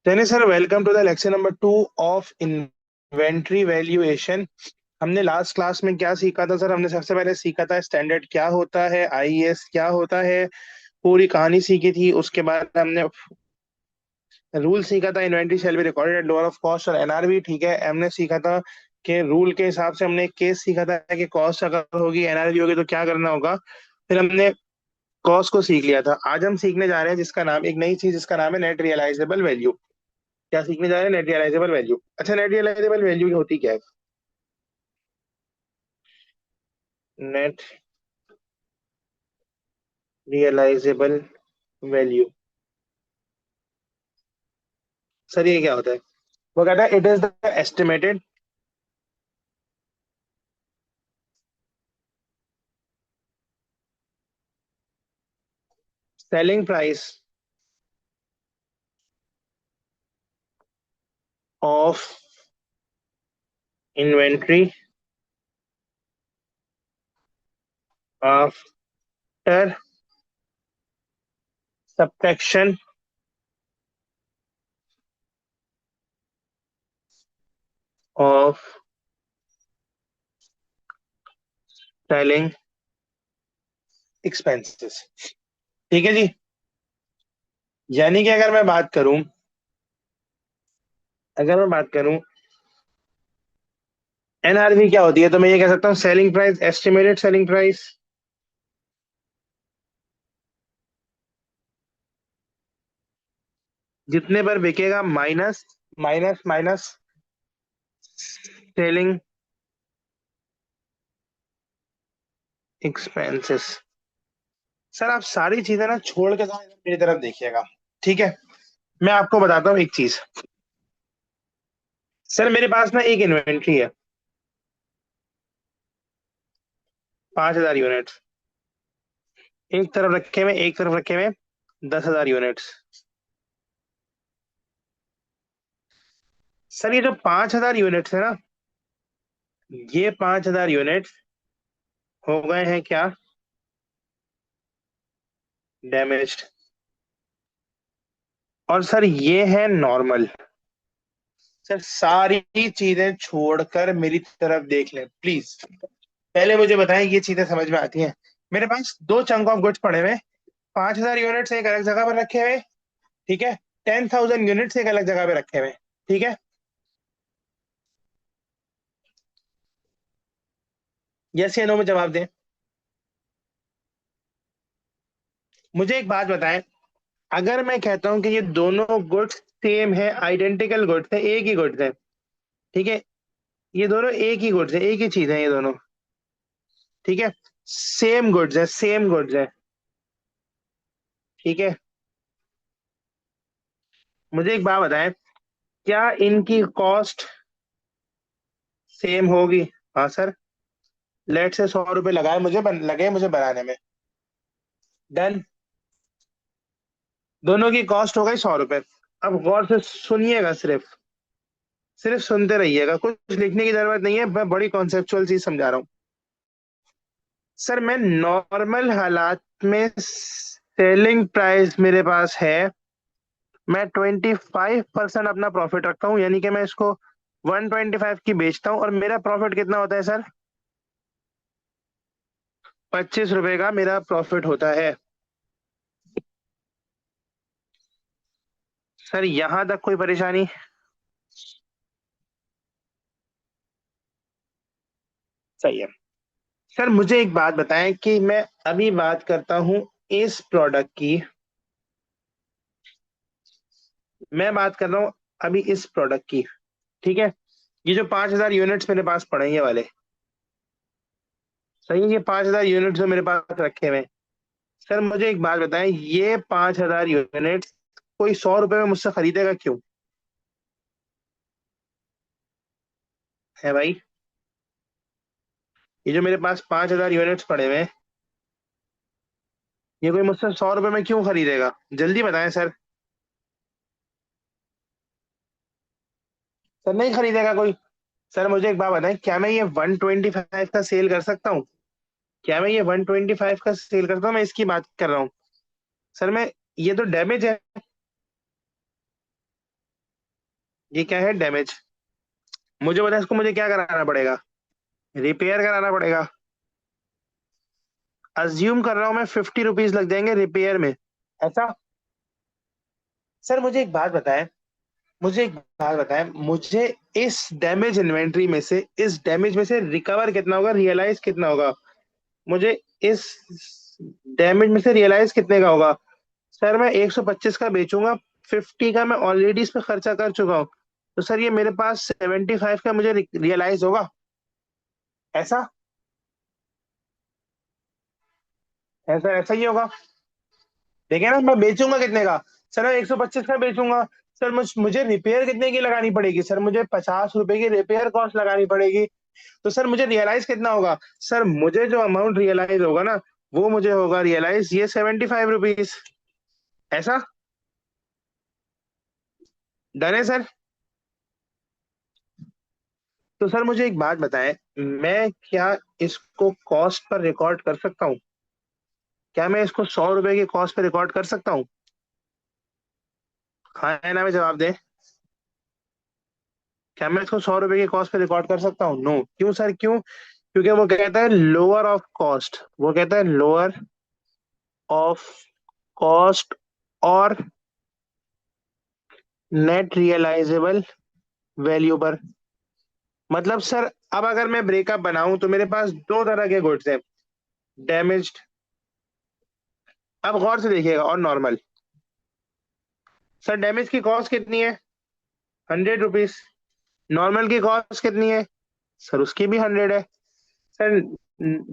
चलिए sir, welcome to the lecture number 2 of inventory valuation. हमने last class में क्या सीखा था सर? हमने सबसे पहले सीखा था स्टैंडर्ड क्या होता है, आईएएस क्या होता है, पूरी कहानी सीखी थी। उसके बाद हमने रूल सीखा था, inventory shall be recorded at lower of cost, और एनआरवी। ठीक है, हमने सीखा था कि रूल के हिसाब से हमने एक केस सीखा था कि कॉस्ट अगर होगी, एनआरवी होगी तो क्या करना होगा। फिर हमने कॉस्ट को सीख लिया था। आज हम सीखने जा रहे हैं जिसका नाम, एक नई चीज जिसका नाम है नेट रियलाइजेबल वैल्यू। क्या सीखने जा रहे हैं? Net realisable value. अच्छा, नेट रियलाइजेबल वैल्यू होती क्या है? नेट रियलाइजेबल वैल्यू, सर ये क्या होता है? वो कहता है it is the estimated selling price of inventory after subtraction of selling expenses. ठीक है जी। यानी कि अगर मैं बात करूं एनआरवी क्या होती है, तो मैं ये कह सकता हूँ selling price, estimated selling price जितने पर बिकेगा minus minus minus selling expenses. Sir आप सारी चीजें ना छोड़ के जरा मेरी तरफ देखिएगा। ठीक है, मैं आपको बताता हूँ एक चीज। सर मेरे पास ना एक इन्वेंट्री है, 5,000 यूनिट्स। एक तरफ रखे हुए 10,000 यूनिट्स। सर ये जो 5,000 यूनिट्स है ना, ये 5,000 यूनिट्स हो गए हैं क्या? डैमेज्ड। और सर ये है नॉर्मल। सर सारी चीजें छोड़कर मेरी तरफ देख लें प्लीज। पहले मुझे बताएं, ये चीजें समझ में आती हैं? मेरे पास दो चंक ऑफ गुड्स पड़े हुए, 5,000 यूनिट्स एक अलग जगह पर रखे हुए। ठीक है, 10,000 यूनिट्स एक अलग जगह पे रखे हुए। ठीक है, यस या नो में जवाब दें। मुझे एक बात बताएं, अगर मैं कहता हूं कि ये दोनों गुड्स सेम है, आइडेंटिकल गुड्स है, एक ही गुड्स है। ठीक है, ये दोनों एक ही गुड्स है, एक ही चीज है ये दोनों। ठीक है, सेम गुड्स है, सेम गुड्स है। ठीक है, मुझे एक बात बताएं, क्या इनकी कॉस्ट सेम होगी? हाँ सर। लेट से 100 रुपए लगे मुझे बनाने में। डन। दोनों की कॉस्ट हो गई 100 रुपए। अब गौर से सुनिएगा, सिर्फ सिर्फ सुनते रहिएगा, कुछ लिखने की जरूरत नहीं है, मैं बड़ी कॉन्सेप्चुअल चीज समझा रहा हूँ। सर मैं नॉर्मल हालात में सेलिंग प्राइस मेरे पास है, मैं 25% अपना प्रॉफिट रखता हूँ, यानी कि मैं इसको 125 की बेचता हूँ, और मेरा प्रॉफिट कितना होता है सर? 25 रुपए का मेरा प्रॉफिट होता है। सर यहां तक कोई परेशानी? सही है। सर मुझे एक बात बताएं कि मैं अभी बात करता हूं इस प्रोडक्ट की, मैं बात कर रहा हूं अभी इस प्रोडक्ट की। ठीक है, ये जो 5,000 यूनिट्स मेरे पास पड़े हैं ये वाले, सही है, ये 5,000 यूनिट्स जो मेरे पास रखे हुए हैं। सर मुझे एक बात बताएं, ये 5,000 यूनिट्स कोई 100 रुपए में मुझसे खरीदेगा क्यों? है भाई, ये जो मेरे पास 5,000 यूनिट्स पड़े हुए हैं, ये कोई मुझसे 100 रुपए में क्यों खरीदेगा? जल्दी बताएं सर। सर नहीं खरीदेगा कोई। सर मुझे एक बात बताएं, क्या मैं ये 125 का सेल कर सकता हूँ? क्या मैं ये 125 का सेल करता हूँ? मैं इसकी बात कर रहा हूँ। सर मैं, ये तो डैमेज है। ये क्या है? डैमेज। मुझे बता, इसको मुझे क्या कराना पड़ेगा? रिपेयर कराना पड़ेगा। अज्यूम कर रहा हूं मैं 50 रुपीज लग जाएंगे रिपेयर में, ऐसा? सर मुझे एक बात बताएं, मुझे इस डैमेज इन्वेंट्री में से, इस डैमेज में से रिकवर कितना होगा, रियलाइज कितना होगा? मुझे इस डैमेज में से रियलाइज कितने का होगा? सर मैं 125 का बेचूंगा, 50 का मैं ऑलरेडी इस पे खर्चा कर चुका हूँ, तो सर ये मेरे पास 75 का मुझे रियलाइज होगा, ऐसा? ऐसा ऐसा ही होगा। देखिए ना, मैं बेचूंगा कितने का? सर मैं 125 का बेचूंगा। सर मुझे रिपेयर कितने की लगानी पड़ेगी? सर मुझे 50 रुपए की रिपेयर कॉस्ट लगानी पड़ेगी। तो सर मुझे रियलाइज कितना होगा? सर मुझे जो अमाउंट रियलाइज होगा ना, वो मुझे होगा रियलाइज ये 75 रुपीज, ऐसा? डन है सर? तो सर मुझे एक बात बताएं, मैं क्या इसको कॉस्ट पर रिकॉर्ड कर सकता हूँ? क्या मैं इसको 100 रुपए की कॉस्ट पर रिकॉर्ड कर सकता हूँ? हाँ है ना? मैं जवाब दें। क्या मैं इसको 100 रुपए की कॉस्ट पे रिकॉर्ड कर सकता हूँ? नो। क्यों सर, क्यों? क्योंकि वो कहता है लोअर ऑफ कॉस्ट, वो कहता है लोअर ऑफ कॉस्ट और नेट रियलाइजेबल वैल्यू पर। मतलब सर, अब अगर मैं ब्रेकअप बनाऊं तो मेरे पास दो तरह के गुड्स हैं, डैमेज्ड, अब गौर से देखिएगा, और नॉर्मल। सर डैमेज की कॉस्ट कितनी है? 100 रुपीज। नॉर्मल की कॉस्ट कितनी है? सर उसकी भी 100 है। सर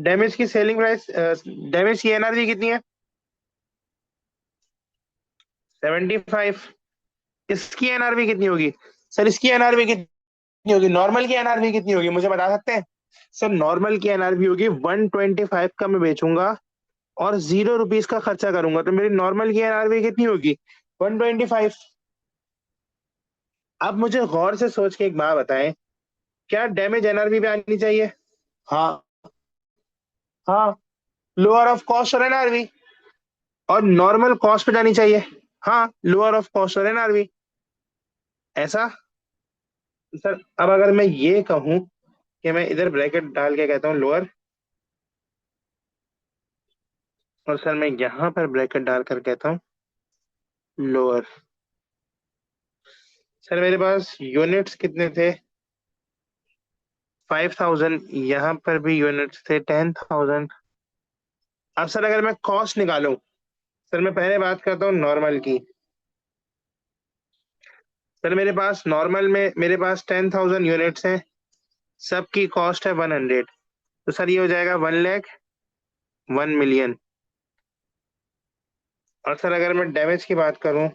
डैमेज की सेलिंग प्राइस, डैमेज की एनआरवी कितनी है? 75। इसकी एनआरवी कितनी होगी? सर इसकी एनआरवी कितनी होगी? नॉर्मल की एनआरवी कितनी होगी, मुझे बता सकते हैं? सर नॉर्मल की एनआरवी होगी 125 का मैं बेचूंगा और 0 रुपीज का खर्चा करूंगा, तो मेरी नॉर्मल की एनआरवी कितनी होगी? 125। अब मुझे गौर से सोच के एक बात बताएं, क्या डैमेज एनआरवी पे आनी चाहिए? हाँ। हाँ। लोअर ऑफ कॉस्ट और एनआरवी। और नॉर्मल कॉस्ट पे जानी चाहिए। हाँ, लोअर ऑफ कॉस्ट और एनआरवी, ऐसा? सर अब अगर मैं ये कहूं कि मैं इधर ब्रैकेट डाल के कहता हूँ लोअर, और सर मैं यहां पर ब्रैकेट डालकर कहता हूँ लोअर। सर मेरे पास यूनिट्स कितने थे? 5000। यहाँ पर भी यूनिट्स थे 10,000। अब सर अगर मैं कॉस्ट निकालूं, सर मैं पहले बात करता हूँ नॉर्मल की। सर मेरे पास नॉर्मल में मेरे पास 10,000 यूनिट्स हैं, सबकी कॉस्ट है 100, तो सर ये हो जाएगा 1 लाख, 1 मिलियन। और सर अगर मैं डैमेज की बात करूं,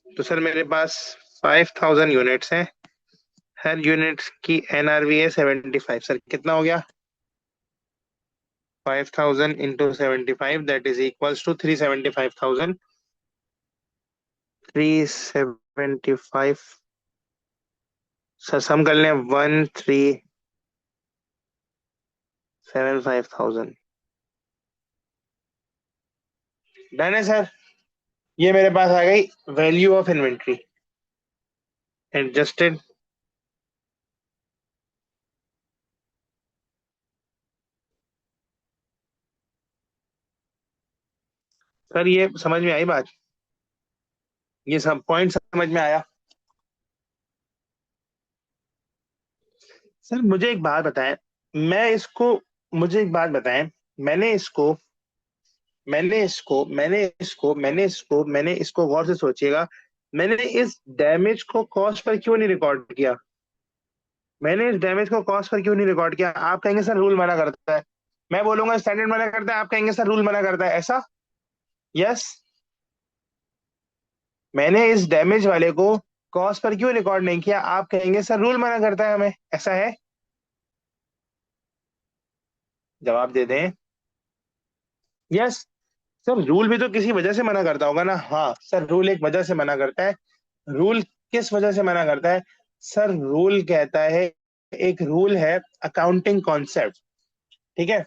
तो सर मेरे पास 5000 यूनिट्स हैं, हर यूनिट की एनआरवी है 75। सर कितना हो गया? 5000 into 75, that is equals to 375,000। 375। Sir sum कर लें, 1,375,000। डन है सर? ये मेरे पास आ गई value of inventory adjusted. Sir ये समझ में आई बात? ये सब पॉइंट समझ में आया? सर मुझे एक बात बताएं, मैं इसको मुझे एक बात बताएं, मैंने इसको मैंने इसको गौर से सोचिएगा, मैंने इस डैमेज को कॉस्ट पर क्यों नहीं रिकॉर्ड किया? मैंने इस डैमेज को कॉस्ट पर क्यों नहीं रिकॉर्ड किया? आप कहेंगे सर रूल मना करता है, मैं बोलूंगा स्टैंडर्ड मना करता है, आप कहेंगे सर रूल मना करता है, ऐसा? यस। मैंने इस डैमेज वाले को कॉस्ट पर क्यों रिकॉर्ड नहीं किया? आप कहेंगे सर रूल मना करता है हमें, ऐसा है? जवाब दे दें। यस। सर रूल भी तो किसी वजह से मना करता होगा ना? हाँ सर, रूल एक वजह से मना करता है। रूल किस वजह से मना करता है? सर रूल कहता है, एक रूल है अकाउंटिंग कॉन्सेप्ट, ठीक है?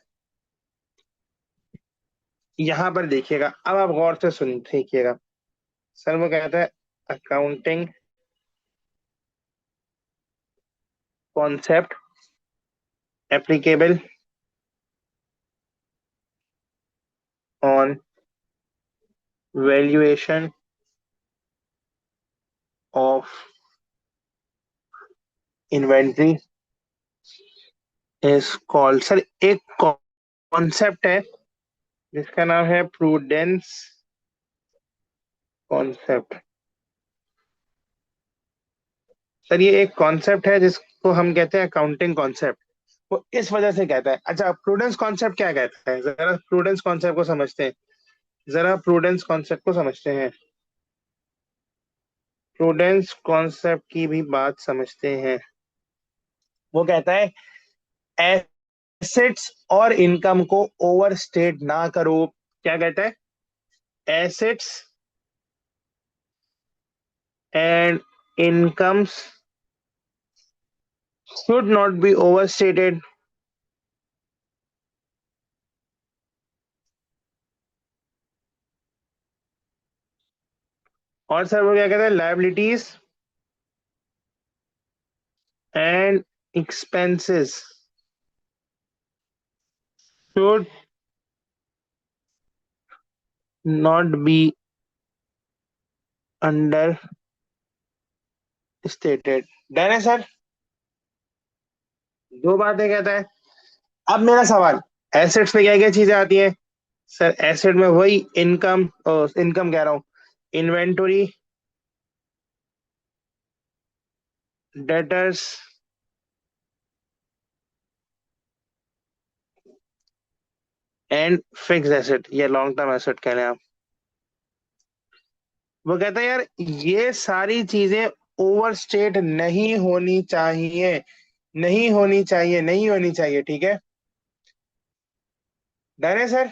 यहां पर देखिएगा, अब आप गौर से सुन देखिएगा। सर वो कहता है accounting concept applicable on valuation of inventory is called, sir एक कॉन्सेप्ट है जिसका नाम है प्रूडेंस कॉन्सेप्ट। सर ये एक कॉन्सेप्ट है जिसको हम कहते हैं अकाउंटिंग कॉन्सेप्ट। वो इस वजह से कहता है, अच्छा प्रूडेंस कॉन्सेप्ट क्या कहता है, जरा प्रूडेंस कॉन्सेप्ट को समझते हैं। जरा प्रूडेंस कॉन्सेप्ट को समझते हैं। प्रूडेंस कॉन्सेप्ट की भी बात समझते हैं। वो कहता है एसेट्स और इनकम को ओवरस्टेट ना करो। क्या कहता है? Assets and incomes should not be overstated। और सर वो क्या कहता है? Liabilities and expenses should not be understated। Done है सर? दो बातें कहता है। अब मेरा सवाल, एसेट्स में क्या क्या चीजें आती हैं? सर एसेट में वही इनकम, इनकम कह रहा हूँ, inventory, debtors and fix asset, ये लॉन्ग टर्म एसेट कह रहे हैं आप। वो कहता है यार ये सारी चीजें ओवरस्टेट नहीं होनी चाहिए, नहीं होनी चाहिए, नहीं होनी चाहिए, ठीक है? डन है सर?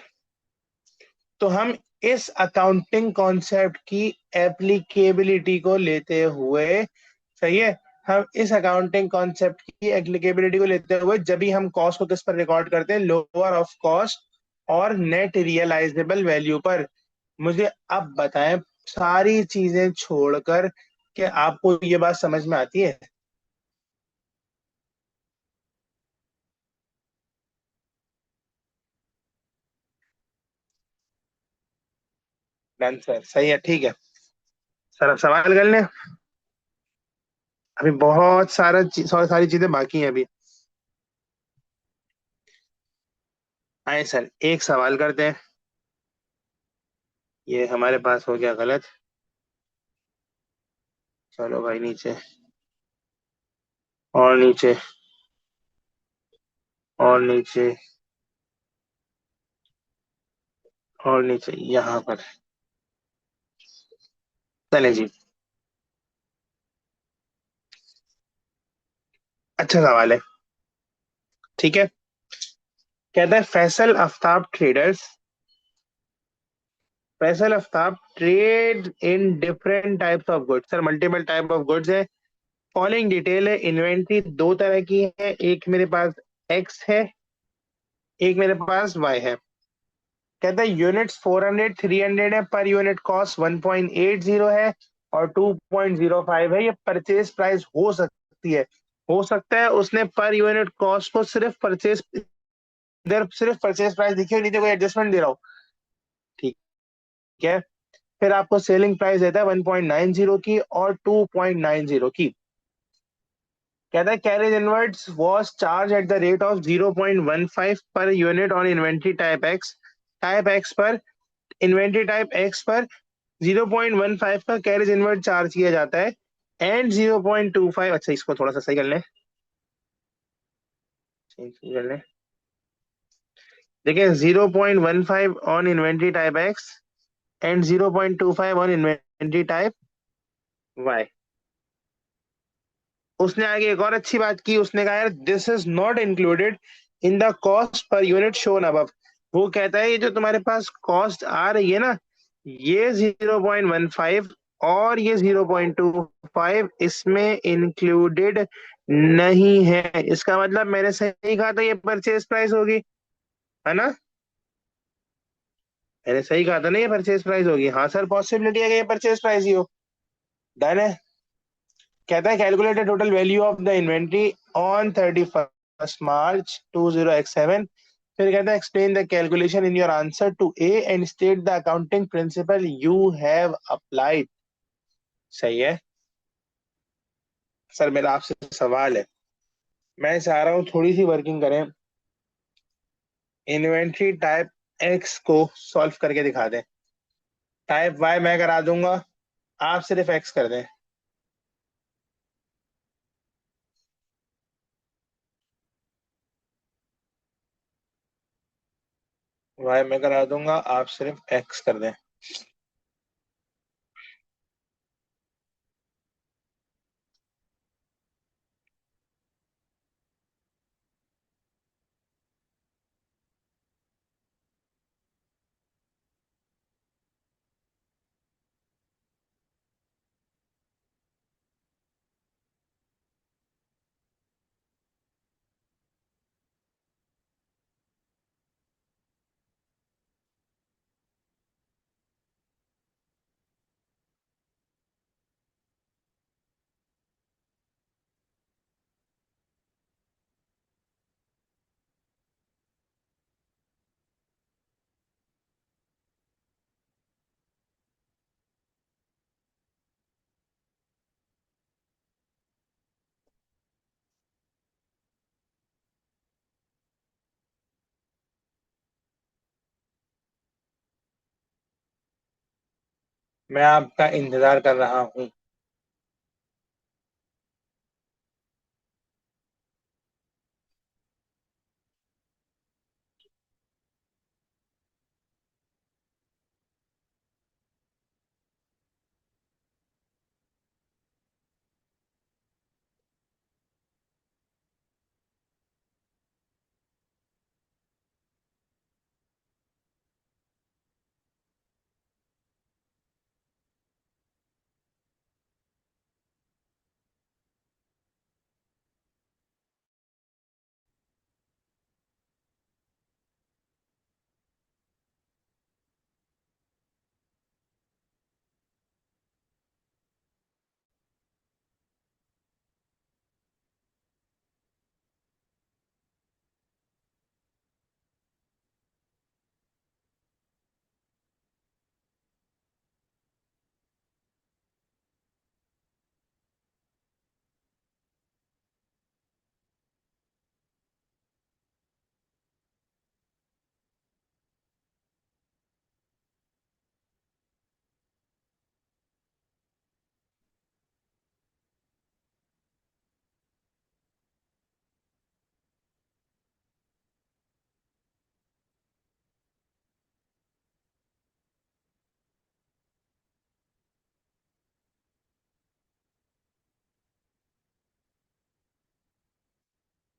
तो हम इस अकाउंटिंग कॉन्सेप्ट की एप्लीकेबिलिटी को लेते हुए, सही है, हम इस अकाउंटिंग कॉन्सेप्ट की एप्लीकेबिलिटी को लेते हुए जब भी हम कॉस्ट को किस पर रिकॉर्ड करते हैं? लोअर ऑफ कॉस्ट और नेट रियलाइजेबल वैल्यू पर। मुझे अब बताएं सारी चीजें छोड़कर कि आपको ये बात समझ में आती है? डन सर, सही है, ठीक है। सर अब सवाल कर लें। अभी बहुत सारी चीजें बाकी हैं अभी। आए सर एक सवाल करते हैं। ये हमारे पास हो गया गलत। चलो भाई नीचे, और नीचे, और नीचे, और नीचे, यहाँ पर। चले जी। अच्छा सवाल है, ठीक है। कहता है Faisal Aftab traders, Faisal Aftab trade in different types of goods. Sir multiple type of goods है। फॉलोइंग डिटेल है, इन्वेंट्री दो तरह की है, एक मेरे पास एक्स है, एक मेरे पास वाई है। कहता है यूनिट्स 400 300 है, पर यूनिट कॉस्ट 1.80 है और 2.05 है। ये परचेज प्राइस हो सकती है, हो सकता है उसने पर यूनिट कॉस्ट को सिर्फ परचेज, इधर सिर्फ परचेज प्राइस दिखी हो, नीचे कोई एडजस्टमेंट दे रहा हो, ठीक है। फिर आपको सेलिंग प्राइस देता है 1.90 की और 2.90 की। कहता है carriage inverts was charge at the rate of 0.15 per unit on inventory type x. Type x पर, इन्वेंट्री टाइप एक्स पर 0.15 का कैरेज इनवर्ट चार्ज किया जाता है। एंड 0.25, अच्छा इसको थोड़ा सा सही कर लें, सही कर लें। देखिए 0.15 on inventory type X and 0.25 on inventory type Y. उसने आगे एक और अच्छी बात की, उसने कहा यार this is not included in the cost per unit shown above. वो कहता है ये जो तुम्हारे पास कॉस्ट आ रही है ना, ये 0.15 और ये 0.25 इसमें इंक्लूडेड नहीं है। इसका मतलब मैंने सही कहा था ये परचेज प्राइस होगी, है ना? मैंने सही कहा था ना ये परचेज प्राइस होगी। हाँ सर पॉसिबिलिटी है कि ये परचेज प्राइस ही हो। डन है। कहता है calculate total value of the inventory on 31st March 20x7। फिर कहता है explain the calculation in your answer to A and state the accounting principle you have applied. सही है। सर मेरा आपसे सवाल है, मैं चाह रहा हूँ थोड़ी सी वर्किंग करें, इन्वेंट्री टाइप एक्स को सॉल्व करके दिखा दें। टाइप वाई मैं करा दूंगा, आप सिर्फ एक्स कर दें। वाई मैं करा दूंगा, आप सिर्फ एक्स कर दें। मैं आपका इंतजार कर रहा हूँ।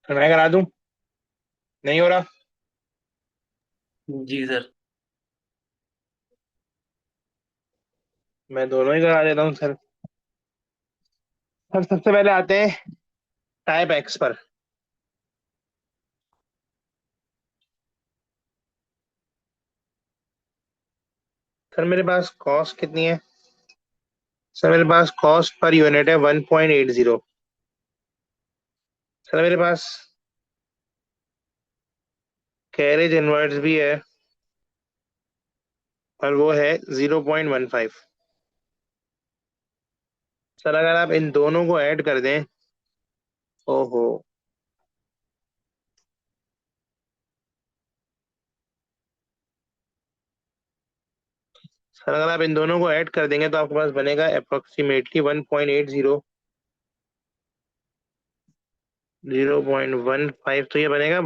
फिर मैं करा दूं? नहीं हो रहा? जी सर। मैं दोनों ही करा देता हूँ सर। सर सबसे पहले आते हैं टाइप एक्स पर। सर मेरे पास कॉस्ट कितनी है? सर मेरे पास कॉस्ट पर यूनिट है 1.80। सर मेरे पास कैरेज इनवर्ट्स भी है, और वो है 0.15। सर अगर आप इन दोनों को ऐड कर दें, ओहो। सर अगर आप इन दोनों को ऐड कर देंगे तो आपके पास बनेगा अप्रोक्सीमेटली 1.80, 0.15, तो ये बनेगा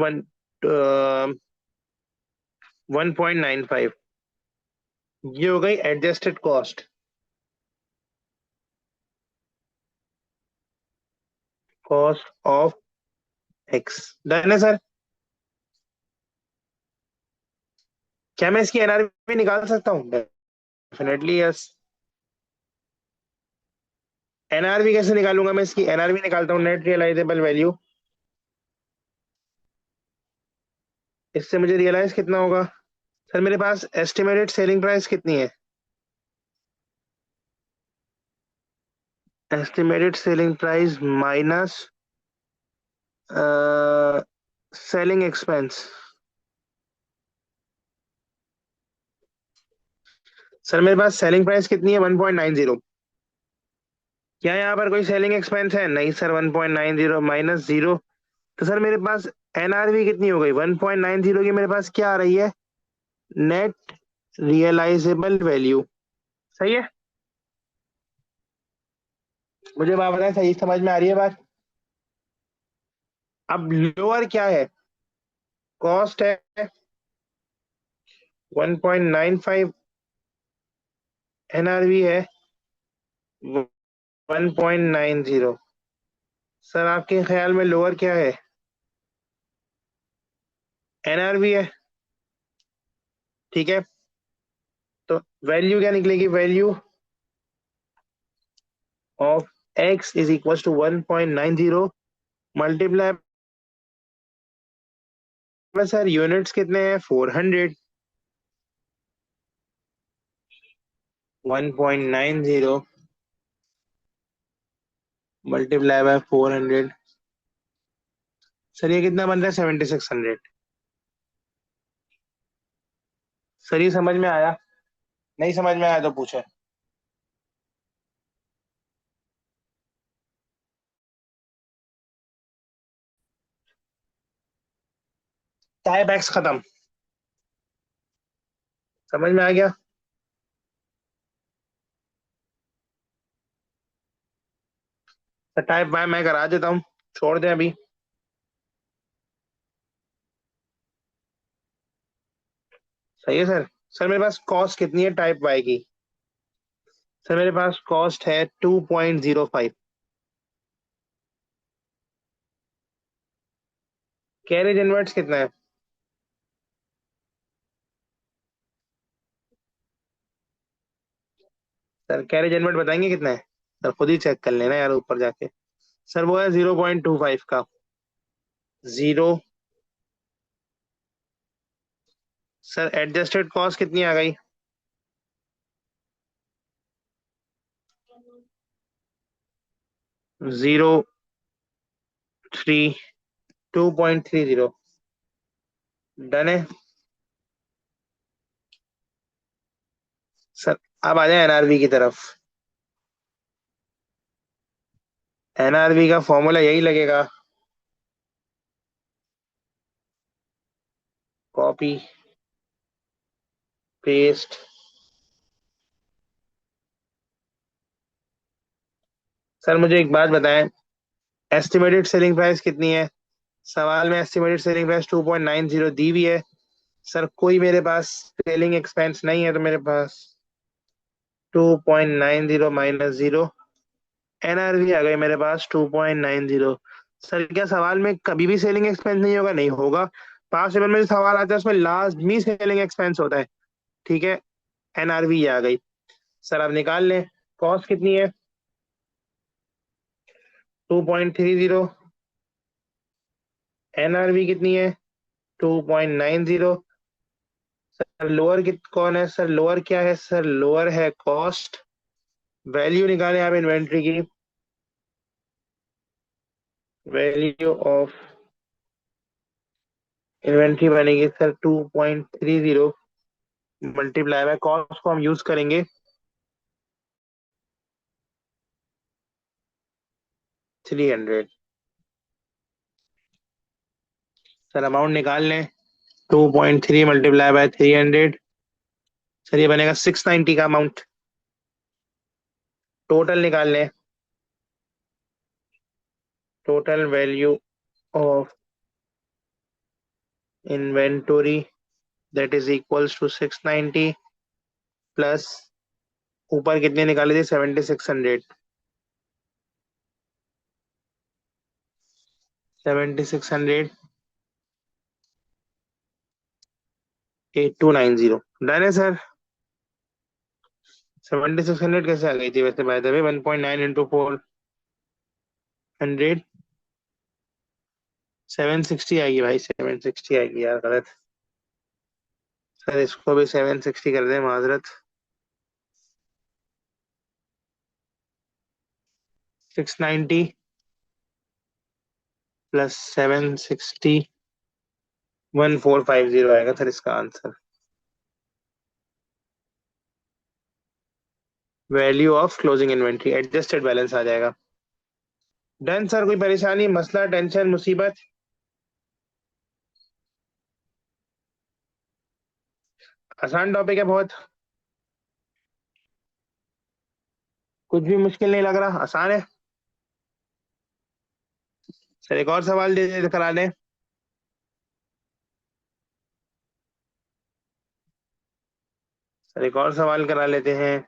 1.95। ये हो गई adjusted cost, cost of x. Done है सर। क्या मैं इसकी एनआरवी निकाल सकता हूँ? Definitely yes. एनआरवी कैसे निकालूंगा? मैं इसकी एनआरवी निकालता हूँ, नेट रियलाइजेबल वैल्यू। इससे मुझे रियलाइज कितना होगा? सर मेरे पास एस्टिमेटेड सेलिंग प्राइस कितनी है? Estimated selling price minus selling expense. Sir मेरे पास सेलिंग प्राइस कितनी है? 1.90। क्या यहाँ पर कोई सेलिंग एक्सपेंस है? नहीं सर, 1.90 माइनस जीरो। तो सर मेरे पास एनआरवी कितनी हो गई? 1.90 की मेरे पास क्या आ रही है? Net realisable value. सही है। मुझे बात बताएं, सही समझ में आ रही है बात? अब लोअर क्या है? कॉस्ट है 1.95, एनआरवी है 1.90। सर आपके ख्याल में लोअर क्या है? एनआरवी है। ठीक है, तो वैल्यू क्या निकलेगी? Value of X is equal to 1.90 multiply में सर यूनिट्स कितने हैं? 400। 1.90 मल्टीप्लाई बाय 400। सर ये कितना बन रहा है? 7600। सर ये समझ में आया? नहीं समझ में आया तो पूछे। टाइप एक्स खत्म। समझ में आ गया? सर टाइप वाई मैं करा देता हूँ, छोड़ दें अभी। सही है सर। सर मेरे पास कॉस्ट कितनी है टाइप वाई की? सर मेरे पास कॉस्ट है 2.05। कैरेज इनवर्ट्स कितना है? सर कैरेज इनवर्ट बताएंगे कितना है? सर खुद ही चेक कर लेना यार ऊपर जाके। सर वो है 0.25 का। जीरो। सर एडजस्टेड कॉस्ट कितनी आ गई? 2.30। डन है। सर अब आ जाए एनआरवी की तरफ। एनआरवी का फॉर्मूला यही लगेगा। Copy paste. सर मुझे एक बात बताएं, एस्टिमेटेड सेलिंग प्राइस कितनी है? सवाल में एस्टिमेटेड सेलिंग प्राइस 2.90 दी हुई है। सर कोई मेरे पास सेलिंग एक्सपेंस नहीं है, तो मेरे पास 2.90 माइनस जीरो, एनआरवी आ गई मेरे पास 2.90। सर क्या सवाल में कभी भी सेलिंग एक्सपेंस नहीं होगा? नहीं होगा। पांच लेवल में जो सवाल आता है उसमें लास्ट में सेलिंग एक्सपेंस होता है। ठीक है, एनआरवी आ गई। सर आप निकाल लें, कॉस्ट कितनी है? 2.30। एनआरवी कितनी है? 2.90। सर लोअर कित कौन है? सर लोअर क्या है? सर लोअर है कॉस्ट। वैल्यू निकालें आप इन्वेंट्री की। वैल्यू ऑफ इन्वेंट्री बनेगी सर 2.30 मल्टीप्लाई बाय कॉस्ट को हम यूज करेंगे 300। सर अमाउंट निकाल लें, 2.3 मल्टीप्लाई बाय 300। सर ये बनेगा 690 का अमाउंट। टोटल निकाल लें, total value of inventory that is equals to 690 plus ऊपर कितने निकाले थे? 7600। 7600 8290। डन है सर। 7600 कैसे आ गई थी वैसे? बाय द वे 1.9 इंटू 400 760 आएगी भाई, 760 आएगी यार, गलत। सर इसको भी 760 कर दें, माजरत। 690 प्लस 760, 1450 आएगा सर इसका answer. Value of closing inventory adjusted balance आ जाएगा। डन सर, कोई परेशानी, मसला, टेंशन, मुसीबत? आसान टॉपिक है बहुत। कुछ भी मुश्किल नहीं लग रहा, आसान है। सर एक और सवाल दे करा लें। सर एक और सवाल करा लेते हैं।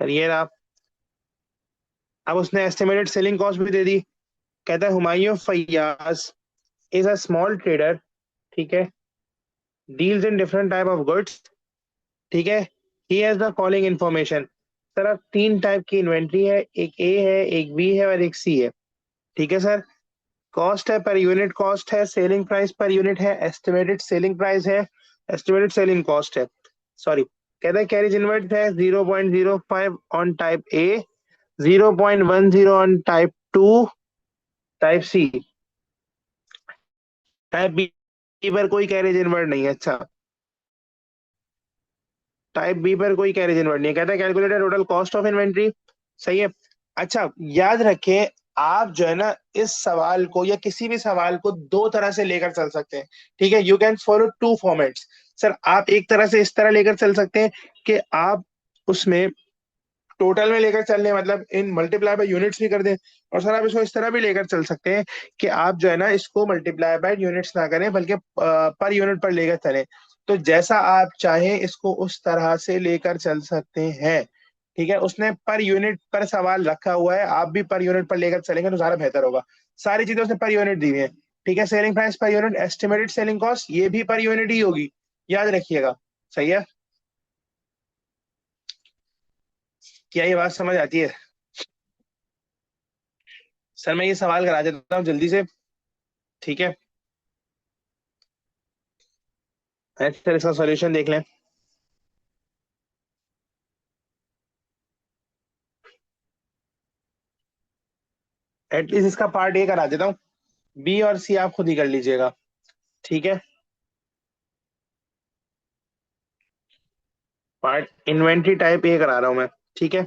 सर ये रहा। अब उसने एस्टिमेटेड सेलिंग कॉस्ट भी दे दी। कहता है Humayun Faiyaz is a small trader, ठीक है, deals in different type of goods, ठीक है, he has the following information. Sir अब तीन टाइप की इन्वेंट्री है, एक ए है, एक बी है और एक सी है। ठीक है सर। कॉस्ट है, पर यूनिट कॉस्ट है, सेलिंग प्राइस पर यूनिट है, एस्टिमेटेड सेलिंग प्राइस है, एस्टिमेटेड सेलिंग कॉस्ट है। सॉरी, कहता है कैरेज इनवर्ट है 0.05 on type A, 0.10 on type two, type C. Type B पर कोई कैरेज इनवर्ट नहीं है। अच्छा, टाइप बी पर कोई कैरेज इनवर्ट नहीं है। कहता है calculated total cost of inventory. सही है। अच्छा, याद रखें, आप जो है ना इस सवाल को या किसी भी सवाल को दो तरह से लेकर चल सकते हैं। ठीक है, you can follow two formats. Sir आप एक तरह से इस तरह लेकर चल सकते हैं कि आप उसमें टोटल में लेकर चलने, मतलब इन मल्टीप्लाई बाय यूनिट्स भी कर दें। और सर आप इसको इस तरह भी लेकर चल सकते हैं कि आप जो है ना इसको मल्टीप्लाई बाय यूनिट्स ना करें, बल्कि पर यूनिट पर लेकर चलें। तो जैसा आप चाहें इसको उस तरह से लेकर चल सकते हैं। ठीक है, उसने पर यूनिट पर सवाल रखा हुआ है, आप भी पर यूनिट पर लेकर चलेंगे तो ज्यादा बेहतर होगा। सारी चीजें उसने पर यूनिट दी हुई है। ठीक है, selling price per unit, estimated selling cost ये भी पर यूनिट ही होगी, याद रखिएगा। सही है। क्या ये बात समझ आती है? सर मैं ये सवाल करा देता हूँ जल्दी से। ठीक है, सर इसका सॉल्यूशन देख लें। एटलीस्ट इसका पार्ट ए करा देता हूँ, बी और सी आप खुद ही कर लीजिएगा। ठीक है, पार्ट इन्वेंट्री टाइप ए करा रहा हूँ मैं। ठीक है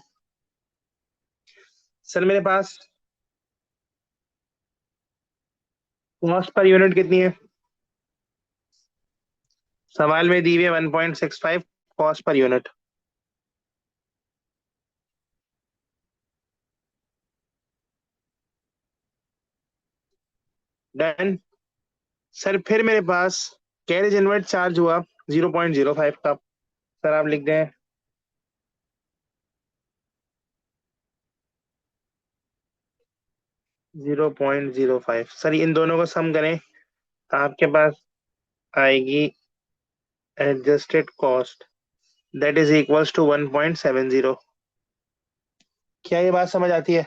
सर, मेरे पास कॉस्ट पर यूनिट कितनी है? सवाल में दी हुई है 1.65 cost per unit. Done. Sir फिर मेरे पास कैरेज इनवर्ट चार्ज हुआ 0.05 का। सर आप लिख दें 0.05। सर इन दोनों को सम करें, आपके पास आएगी adjusted cost, that is equals to 1.70। क्या ये बात समझ आती है?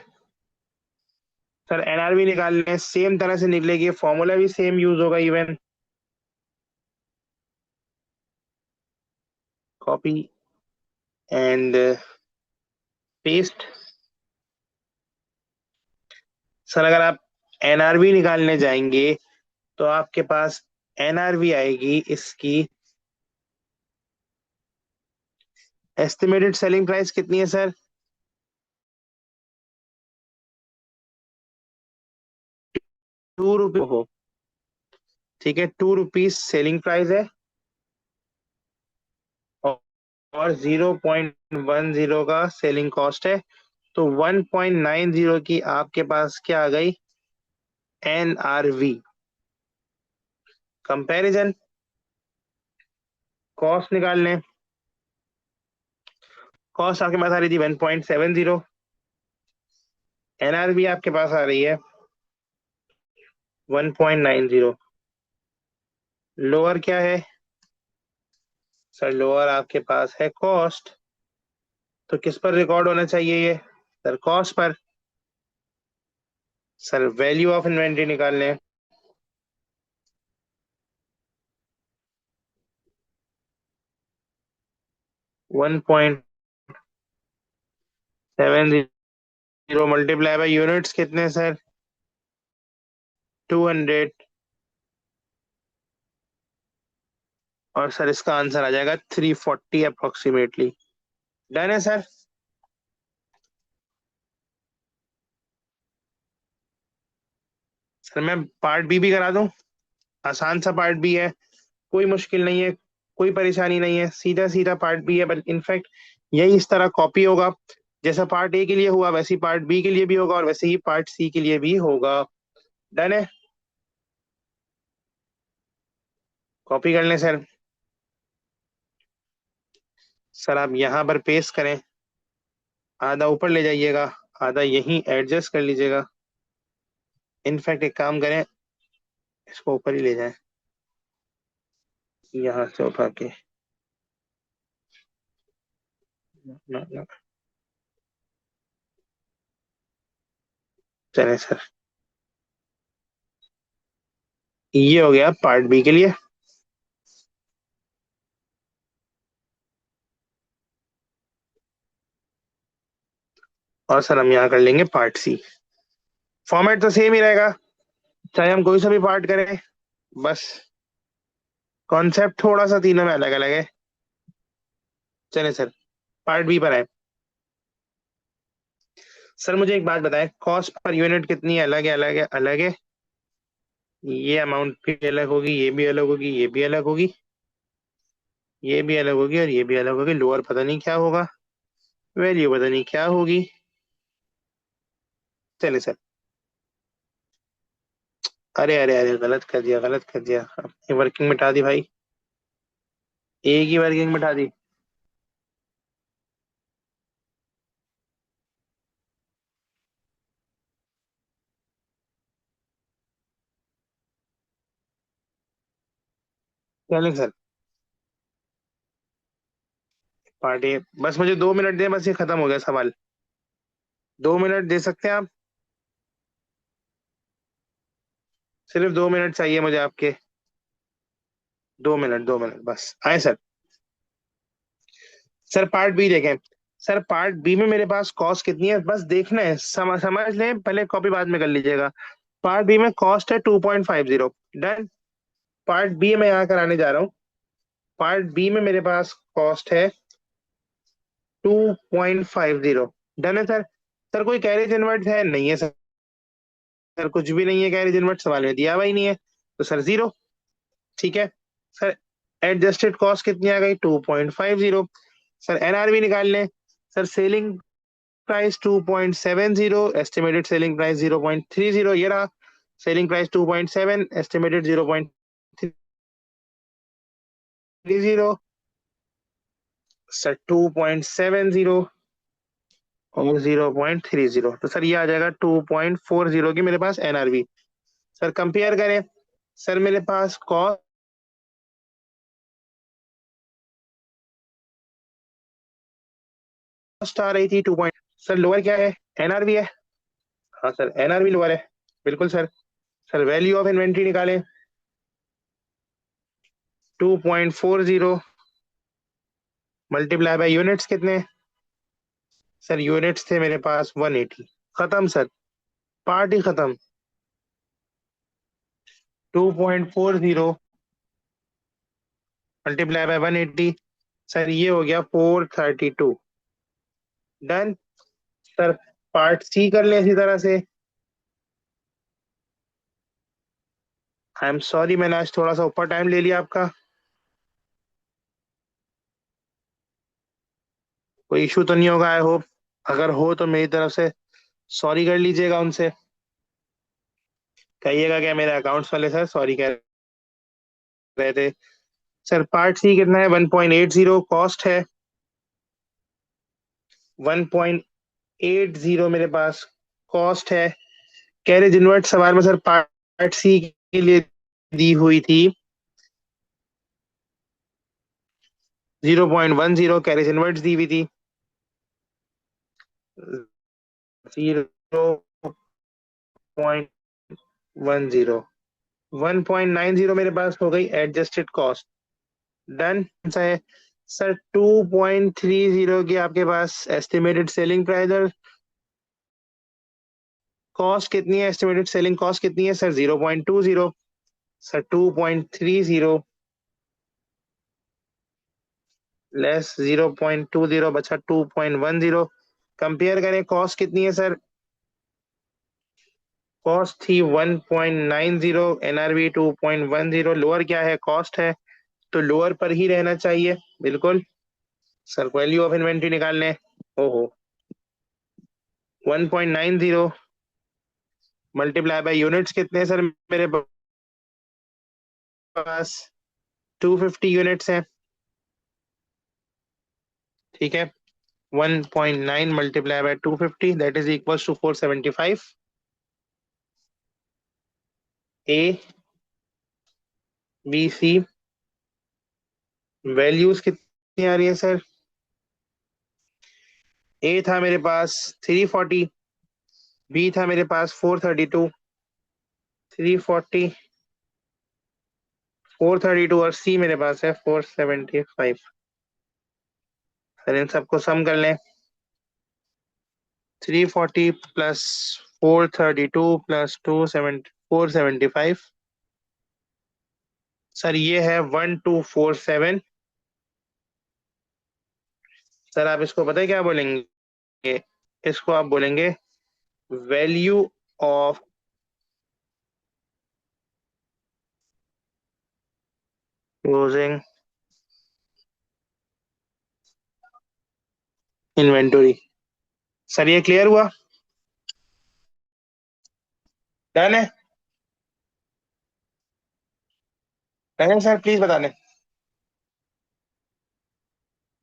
सर एनआरवी निकालने सेम तरह से निकलेगी, फॉर्मूला भी सेम यूज होगा even. Copy and paste. Sir अगर आप एनआरवी निकालने जाएंगे तो आपके पास एनआरवी आएगी इसकी, एस्टिमेटेड सेलिंग प्राइस कितनी है सर? 2 रुपये हो। ठीक है, 2 रुपीज सेलिंग प्राइस है, और 0.10 का सेलिंग कॉस्ट है। तो 1.90 की आपके पास क्या आ गई? एनआरवी। कंपैरिजन, कॉस्ट निकाल लें। कॉस्ट आपके पास आ रही थी 1.70, एनआरबी आपके पास आ रही है 1.90। लोअर क्या है सर? लोअर आपके पास है कॉस्ट। तो किस पर रिकॉर्ड होना चाहिए ये? Sir cost per. Sir value of inventory निकालने हैं। 1.70 मल्टीप्लाई बाय यूनिट्स कितने सर? 200। और सर इसका आंसर आ जाएगा 340 अप्रोक्सीमेटली। डन है सर। सर मैं पार्ट बी भी करा दूं? आसान सा पार्ट बी है, कोई मुश्किल नहीं है, कोई परेशानी नहीं है, सीधा सीधा पार्ट बी है। बट इनफैक्ट यही इस तरह कॉपी होगा, जैसा पार्ट ए के लिए हुआ वैसे ही पार्ट बी के लिए भी होगा, और वैसे ही पार्ट सी के लिए भी होगा। डन है। कॉपी कर लें सर। सर आप यहाँ पर पेस्ट करें, आधा ऊपर ले जाइएगा, आधा यहीं एडजस्ट कर लीजिएगा। इनफैक्ट एक काम करें, इसको ऊपर ही ले जाएं, यहाँ से उठा के। ना, ना, चले सर। ये हो गया पार्ट बी के लिए। और सर हम यहाँ कर लेंगे पार्ट सी। फॉर्मेट तो सेम ही रहेगा, चाहे हम कोई सा भी पार्ट करें, बस कॉन्सेप्ट थोड़ा सा तीनों में अलग अलग है। चले सर, पार्ट बी पर आए। सर मुझे एक बात बताएं, कॉस्ट पर यूनिट कितनी है? अलग है, अलग है, अलग है। ये अमाउंट भी अलग होगी, ये भी अलग होगी, ये भी अलग होगी, ये भी अलग होगी, और ये भी अलग होगी। लोअर पता नहीं क्या होगा, वैल्यू पता नहीं क्या होगी। चले सर। अरे अरे अरे, गलत कर दिया, गलत कर दिया, अपनी वर्किंग मिटा दी भाई, एक ही वर्किंग मिटा दी। चलें सर। पार्टी, बस मुझे 2 मिनट दें, बस ये खत्म हो गया सवाल। 2 मिनट दे सकते हैं आप? सिर्फ 2 मिनट चाहिए मुझे आपके। 2 मिनट, 2 मिनट बस, आए सर। सर पार्ट बी देखें। सर पार्ट बी में मेरे पास कॉस्ट कितनी है बस देखना है, समझ लें, पहले कॉपी बाद में कर लीजिएगा। पार्ट बी में कॉस्ट है 2.50। डन। पार्ट बी में यहाँ कराने जा रहा हूँ। पार्ट बी में मेरे पास कॉस्ट है 2.50। डन है सर। सर कोई कैरेज इनवर्ट है? नहीं है सर। सर कुछ भी नहीं है कैरेज इनवर्ट, सवाल में दिया हुआ ही नहीं है, तो सर जीरो। ठीक है सर। एडजस्टेड कॉस्ट कितनी आ गई? 2.50। सर एनआरबी निकाल लें। Sir selling price 2.70, estimated selling price 0.30, ये रहा। Selling price 2.7, estimated 0.30। सर 2.70 और 0.30, तो सर ये आ जाएगा 2.40 की मेरे पास एनआरबी। सर कंपेयर करें। सर मेरे पास कॉस्ट आ रही थी 2 पॉइंट। सर लोअर क्या है? एनआरबी है। हाँ सर एनआरबी लोअर है, बिल्कुल sir. Sir value of inventory निकालें। 2.40 मल्टीप्लाई बाय यूनिट्स कितने? सर यूनिट्स थे मेरे पास 180। खत्म सर, पार्ट ही खत्म। 2.40 मल्टीप्लाई बाय 180, सर ये हो गया 432। डन। सर पार्ट सी कर लें इसी तरह से। आई एम सॉरी, मैंने आज थोड़ा सा ऊपर टाइम ले लिया आपका। कोई इशू तो नहीं होगा आई होप। अगर हो तो मेरी तरफ से सॉरी कर लीजिएगा उनसे, कहिएगा क्या मेरे अकाउंट्स वाले सर सॉरी कह रहे थे। सर पार्ट सी कितना है? 1.80 कॉस्ट है। 1.80 मेरे पास कॉस्ट है। कैरेज इनवर्ट सवाल में सर पार्ट सी के लिए दी हुई थी 0.10, कैरेज इनवर्ट दी हुई थी 0.10। 1.90 मेरे पास हो गई एडजस्टेड कॉस्ट। डन सा है सर। 2.30 की आपके पास एस्टिमेटेड सेलिंग प्राइस और कॉस्ट कितनी है, एस्टिमेटेड सेलिंग कॉस्ट कितनी है सर? 0.20। सर 2.30 लेस 0.20 बचा 2.10। कंपेयर करें कॉस्ट कितनी है सर? कॉस्ट थी 1.90, एनआरवी 2.10। लोअर क्या है? कॉस्ट है, तो लोअर पर ही रहना चाहिए बिल्कुल। सर वैल्यू ऑफ इन्वेंट्री निकालने। ओहो, 1.90 मल्टीप्लाई बाय यूनिट्स कितने हैं सर मेरे पास? 250 यूनिट्स हैं, ठीक है। 1.9 multiply by 250 that is equal to 475। A B C values कितनी आ रही है सर? ए था मेरे पास 340, बी था मेरे पास 432, 340, 432 और सी मेरे पास है 475। सर इन सबको सम कर लें। 340 प्लस 432 प्लस 475। सर ये है 1247। सर आप इसको पता है क्या बोलेंगे? इसको आप बोलेंगे value of closing inventory. Sir ये क्लियर हुआ? डन है? डन है सर, प्लीज बता दें।